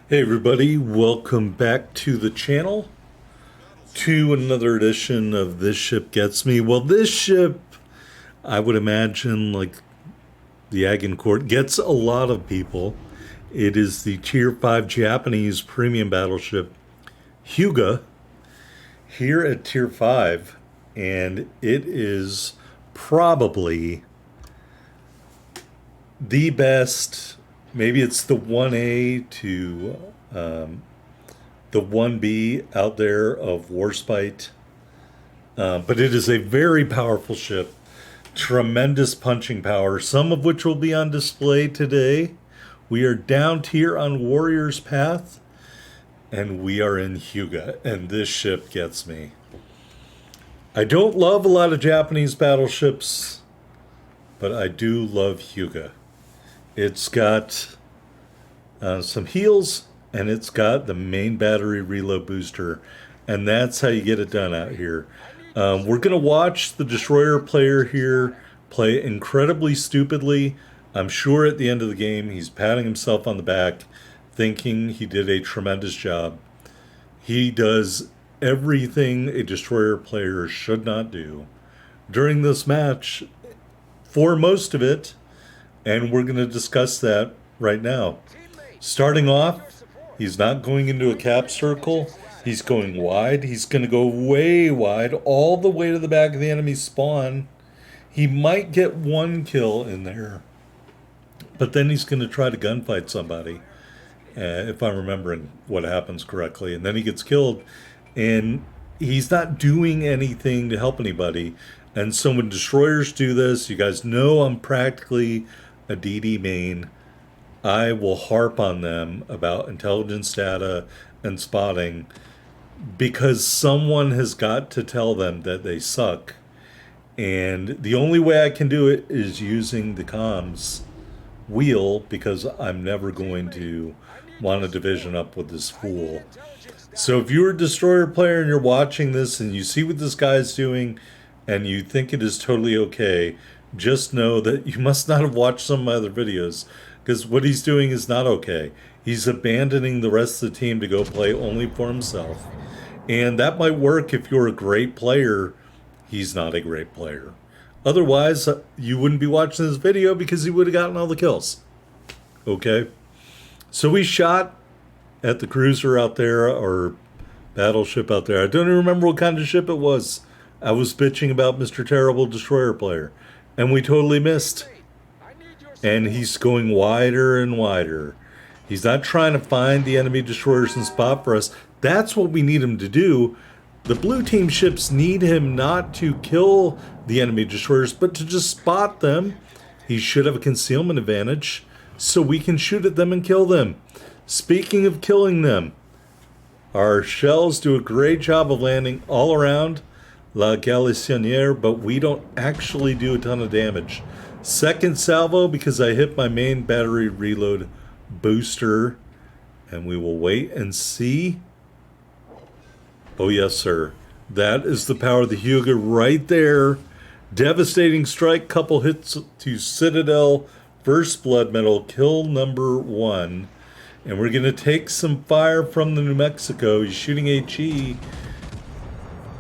Hey everybody, welcome back to the channel, to another edition of This Ship Gets Me. Well, this ship, I would imagine, like the Agincourt, gets a lot of people. It is the Tier 5 Japanese premium battleship, Hyuga, here at Tier 5, and it is probably the best. Maybe it's the 1A to the 1B out there of Warspite. But it is a very powerful ship, tremendous punching power, some of which will be on display today. We are down tier on Warrior's Path, and we are in Hyuga, and this ship gets me. I don't love a lot of Japanese battleships, but I do love Hyuga. It's got some heals, and it's got the main battery reload booster, and that's how you get it done out here. We're going to watch the destroyer player here play incredibly stupidly. I'm sure at the end of the game he's patting himself on the back, thinking he did a tremendous job. He does everything a destroyer player should not do during this match for most of it, and we're going to discuss that right now. Starting off, he's not going into a cap circle. He's going wide. He's going to go way wide, all the way to the back of the enemy spawn. He might get one kill in there, but then he's going to try to gunfight somebody, if I'm remembering what happens correctly. And then he gets killed, and he's not doing anything to help anybody. And so when destroyers do this, you guys know I'm practically a DD main. I will harp on them about intelligence data and spotting because someone has got to tell them that they suck. And the only way I can do it is using the comms wheel, because I'm never going to want to division up with this fool. So if you're a destroyer player and you're watching this and you see what this guy's doing and you think it is totally okay, just know that you must not have watched some of my other videos, because what he's doing is not okay. He's abandoning the rest of the team to go play only for himself. And that might work if you're a great player. He's not a great player. Otherwise, you wouldn't be watching this video because he would have gotten all the kills. Okay? So we shot at the cruiser out there, or battleship out there. I don't even remember what kind of ship it was. I was bitching about Mr. Terrible Destroyer Player, and we totally missed. And he's going wider and wider. He's not trying to find the enemy destroyers and spot for us. That's what we need him to do. The blue team ships need him not to kill the enemy destroyers, but to just spot them. He should have a concealment advantage, so we can shoot at them and kill them. Speaking of killing them, our shells do a great job of landing all around La Galissoniere, but we don't actually do a ton of damage. Second salvo because I hit my main battery reload booster, and we will wait and see. Oh yes, sir. That is the power of the Hyuga right there. Devastating strike, couple hits to Citadel, first blood medal, kill number 1. And we're going to take some fire from the New Mexico. He's shooting HE.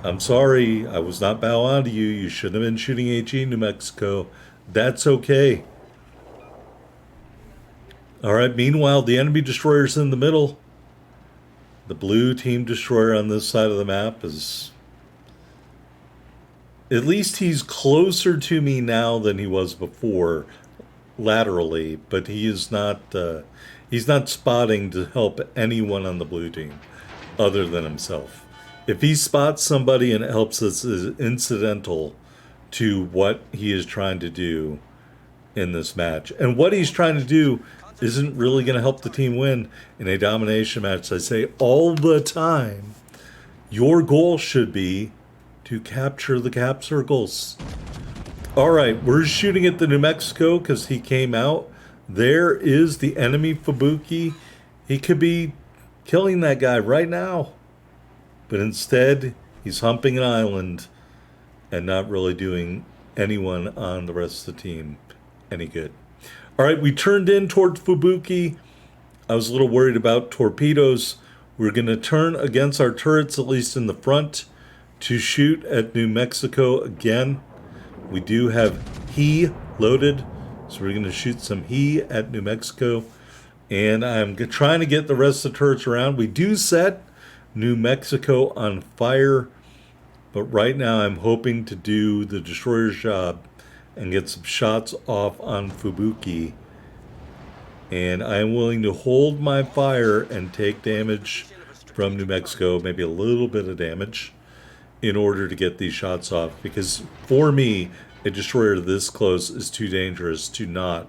I'm sorry, I was not bow on to you. You shouldn't have been shooting HE, New Mexico. That's okay. Alright, meanwhile, the enemy destroyer's in the middle. The blue team destroyer on this side of the map is... At least he's closer to me now than he was before, laterally, but he is not... he's not spotting to help anyone on the blue team other than himself. If he spots somebody and it helps us, is incidental to what he is trying to do in this match. And what he's trying to do isn't really going to help the team win in a domination match. I say all the time, your goal should be to capture the cap circles. All right, we're shooting at the New Mexico because he came out. There is the enemy Fubuki. He could be killing that guy right now. But instead, he's humping an island and not really doing anyone on the rest of the team any good. All right, we turned in towards Fubuki. I was a little worried about torpedoes. We're going to turn against our turrets, at least in the front, to shoot at New Mexico again. We do have He loaded, so we're going to shoot some He at New Mexico. And I'm trying to get the rest of the turrets around. We do set New Mexico on fire, but right now I'm hoping to do the destroyer's job and get some shots off on Fubuki. And I am willing to hold my fire and take damage from New Mexico, maybe a little bit of damage, in order to get these shots off. Because for me, a destroyer this close is too dangerous to not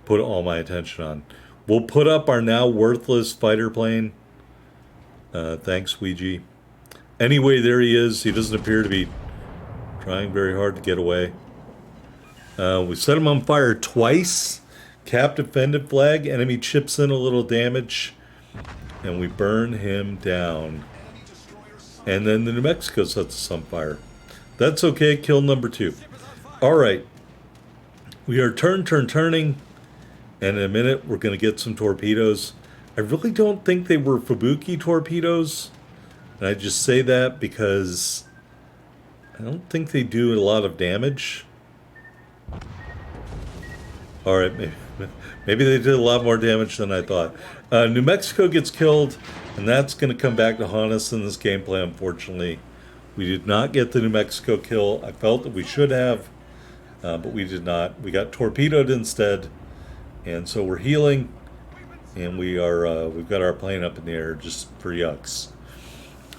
put all my attention on. We'll put up our now worthless fighter plane. Thanks, Ouija. Anyway, there he is. He doesn't appear to be trying very hard to get away. We set him on fire twice. Cap defended flag. Enemy chips in a little damage. And we burn him down. And then the New Mexico sets us on fire. That's okay. Kill number 2. All right. We are turning. And in a minute, we're going to get some torpedoes. I really don't think they were Fubuki torpedoes. And I just say that because I don't think they do a lot of damage. All right, maybe they did a lot more damage than I thought. New Mexico gets killed, and that's going to come back to haunt us in this gameplay, unfortunately. We did not get the New Mexico kill. I felt that we should have, but we did not. We got torpedoed instead, and so we're healing, and we've got our plane up in the air just for yucks.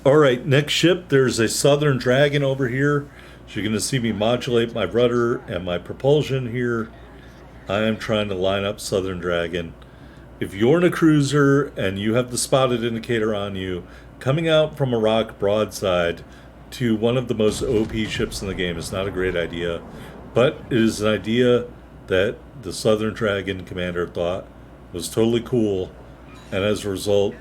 All right, next ship, there's a Southern Dragon over here. So you're going to see me modulate my rudder and my propulsion here. I am trying to line up Southern Dragon. If you're in a cruiser and you have the spotted indicator on you, coming out from a rock broadside to one of the most OP ships in the game is not a great idea. But it is an idea that the Southern Dragon commander thought was totally cool. And as a result,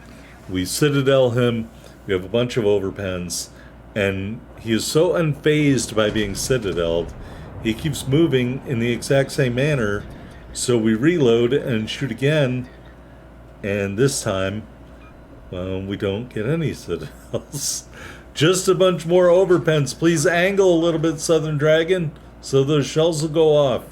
we citadel him. We have a bunch of overpens. And he is so unfazed by being citadeled, he keeps moving in the exact same manner. So we reload and shoot again. And this time, well, we don't get any citadels. Just a bunch more overpens. Please angle a little bit, Southern Dragon, so those shells will go off.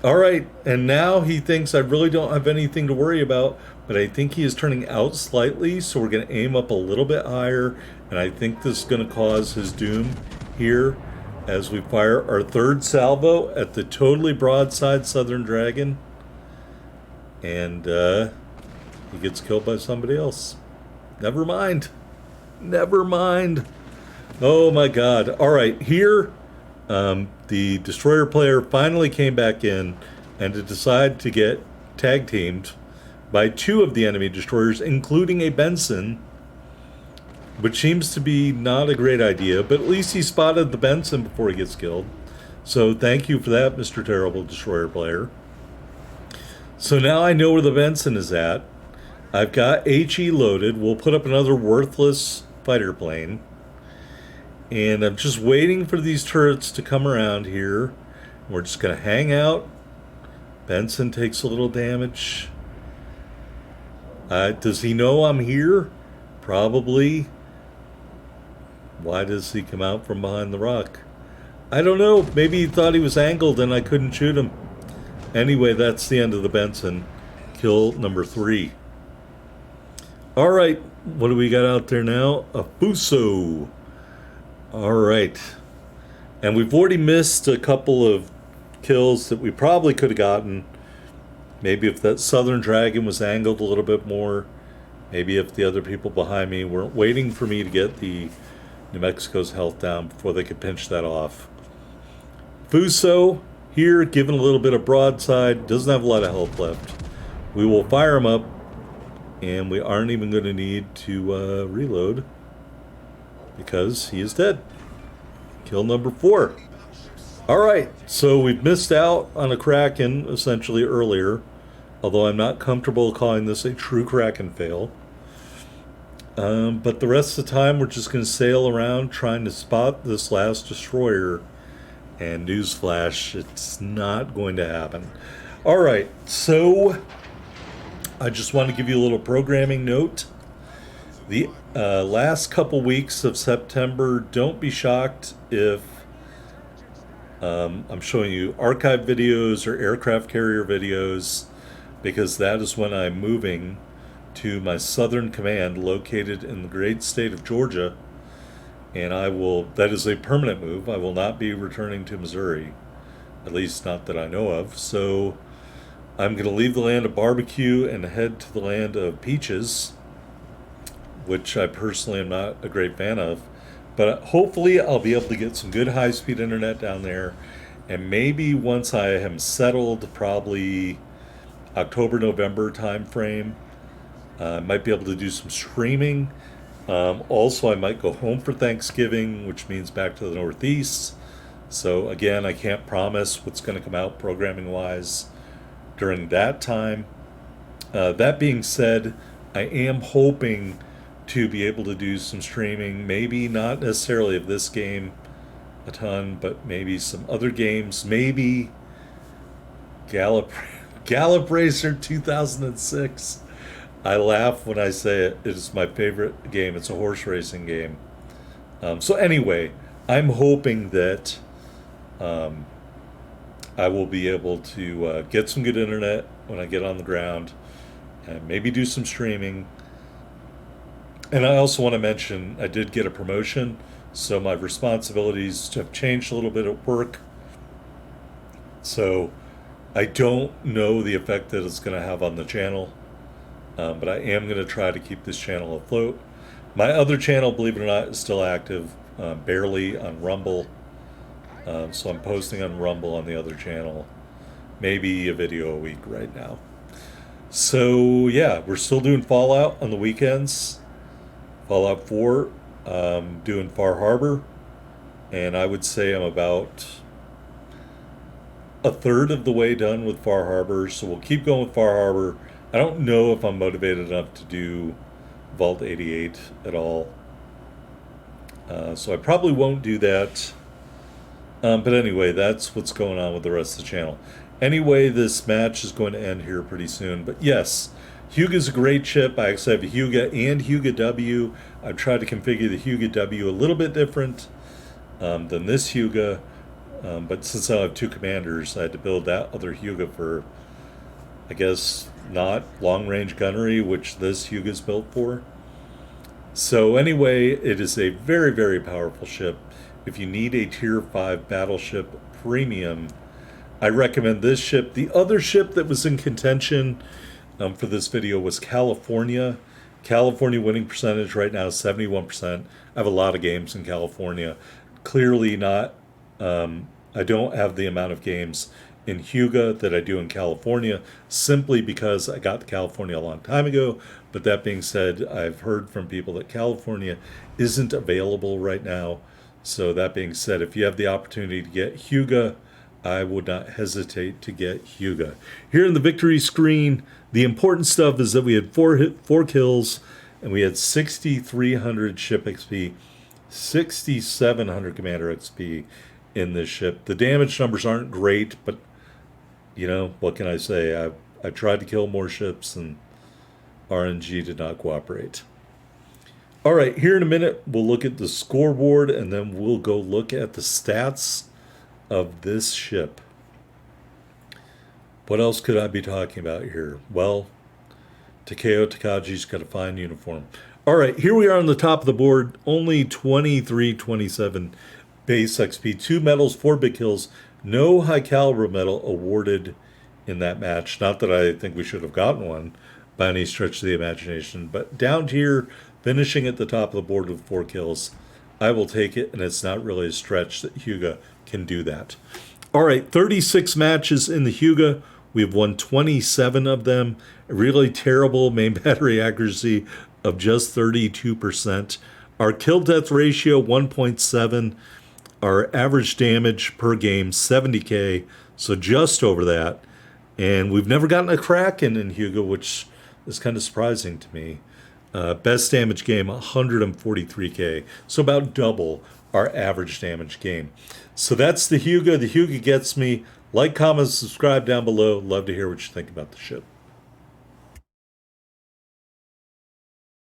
All right, and now he thinks I really don't have anything to worry about, but I think he is turning out slightly, so we're going to aim up a little bit higher, and I think this is going to cause his doom here as we fire our third salvo at the totally broadside Southern Dragon. And he gets killed by somebody else. Never mind. Never mind. Oh my god. All right, here the destroyer player finally came back in and to decide to get tag teamed by 2 of the enemy destroyers, including a Benson, which seems to be not a great idea, but at least he spotted the Benson before he gets killed. So thank you for that, Mr. Terrible Destroyer player. So now I know where the Benson is at. I've got HE loaded. We'll put up another worthless fighter plane. And I'm just waiting for these turrets to come around here. We're just going to hang out. Benson takes a little damage. Does he know I'm here? Probably. Why does he come out from behind the rock? I don't know. Maybe he thought he was angled and I couldn't shoot him. Anyway, that's the end of the Benson. Kill number 3. All right. What do we got out there now? A Fuso. All right. And we've already missed a couple of kills that we probably could have gotten. Maybe if that Southern Dragon was angled a little bit more. Maybe if the other people behind me weren't waiting for me to get the New Mexico's health down before they could pinch that off. Fuso here, given a little bit of broadside, doesn't have a lot of health left. We will fire him up, and we aren't even going to need to reload because he is dead. Kill number 4. All right, so we've missed out on a Kraken essentially earlier, although I'm not comfortable calling this a true Kraken fail. But the rest of the time, we're just going to sail around trying to spot this last destroyer. And newsflash, it's not going to happen. All right, so I just want to give you a little programming note. The last couple weeks of September, don't be shocked if I'm showing you archive videos or aircraft carrier videos, because that is when I'm moving to my southern command located in the great state of Georgia. And that is a permanent move. I will not be returning to Missouri, at least not that I know of. So I'm going to leave the land of barbecue and head to the land of peaches, which I personally am not a great fan of. But hopefully, I'll be able to get some good high speed internet down there. And maybe once I am settled, probably October, November timeframe, I might be able to do some streaming. Also, I might go home for Thanksgiving, which means back to the Northeast. So, again, I can't promise what's going to come out programming wise during that time. That being said, I am hoping to be able to do some streaming, maybe not necessarily of this game a ton, but maybe some other games, maybe Gallop Racer 2006. I laugh when I say it. It is my favorite game. It's a horse racing game. So anyway, I'm hoping that I will be able to get some good internet when I get on the ground and maybe do some streaming. And I also want to mention I did get a promotion, so my responsibilities have changed a little bit at work. So I don't know the effect that it's going to have on the channel, but I am going to try to keep this channel afloat. My other channel, believe it or not, is still active, barely on Rumble. So I'm posting on Rumble on the other channel, maybe a video a week right now. So yeah, we're still doing Fallout on the weekends. Fallout 4, doing Far Harbor, and I would say I'm about a third of the way done with Far Harbor, so we'll keep going with Far Harbor. I don't know if I'm motivated enough to do Vault 88 at all, so I probably won't do that. But anyway, that's what's going on with the rest of the channel. Anyway, this match is going to end here pretty soon, but yes, Hyuga's a great ship. I actually have a Hyuga and Hyuga W. I've tried to configure the Hyuga W a little bit different than this Hyuga, but since I have two commanders, I had to build that other Hyuga for, I guess, not long-range gunnery, which this Hyuga is built for. So anyway, it is a very, very powerful ship. If you need a Tier 5 battleship premium, I recommend this ship. The other ship that was in contention for this video was California. California winning percentage right now is 71%. I have a lot of games in California. Clearly not, I don't have the amount of games in Hyuga that I do in California, simply because I got to California a long time ago. But that being said, I've heard from people that California isn't available right now. So that being said, if you have the opportunity to get Hyuga, I would not hesitate to get Hyuga. Here in the victory screen, the important stuff is that we had four kills, and we had 6,300 ship XP, 6,700 commander XP in this ship. The damage numbers aren't great, but, you know, what can I say? I tried to kill more ships, and RNG did not cooperate. All right, here in a minute, we'll look at the scoreboard, and then we'll go look at the stats of this ship. What else could I be talking about here? Well, Takeo Takaji's got a fine uniform. All right, here we are on the top of the board. Only 2327 base XP, 2 medals, 4 big kills. No high caliber medal awarded in that match. Not that I think we should have gotten one by any stretch of the imagination, but down here, finishing at the top of the board with 4 kills, I will take it, and it's not really a stretch that Hyuga can do that. All right, 36 matches in the Hyuga. We've won 27 of them. A really terrible main battery accuracy of just 32%. Our kill-death ratio, 1.7. Our average damage per game, 70k, so just over that. And we've never gotten a Kraken in Hyuga, which is kind of surprising to me. Best damage game, 143k, so about double our average damage game. So that's the Hyuga. The Hyuga gets me. Like, comment, subscribe down below. Love to hear what you think about the ship.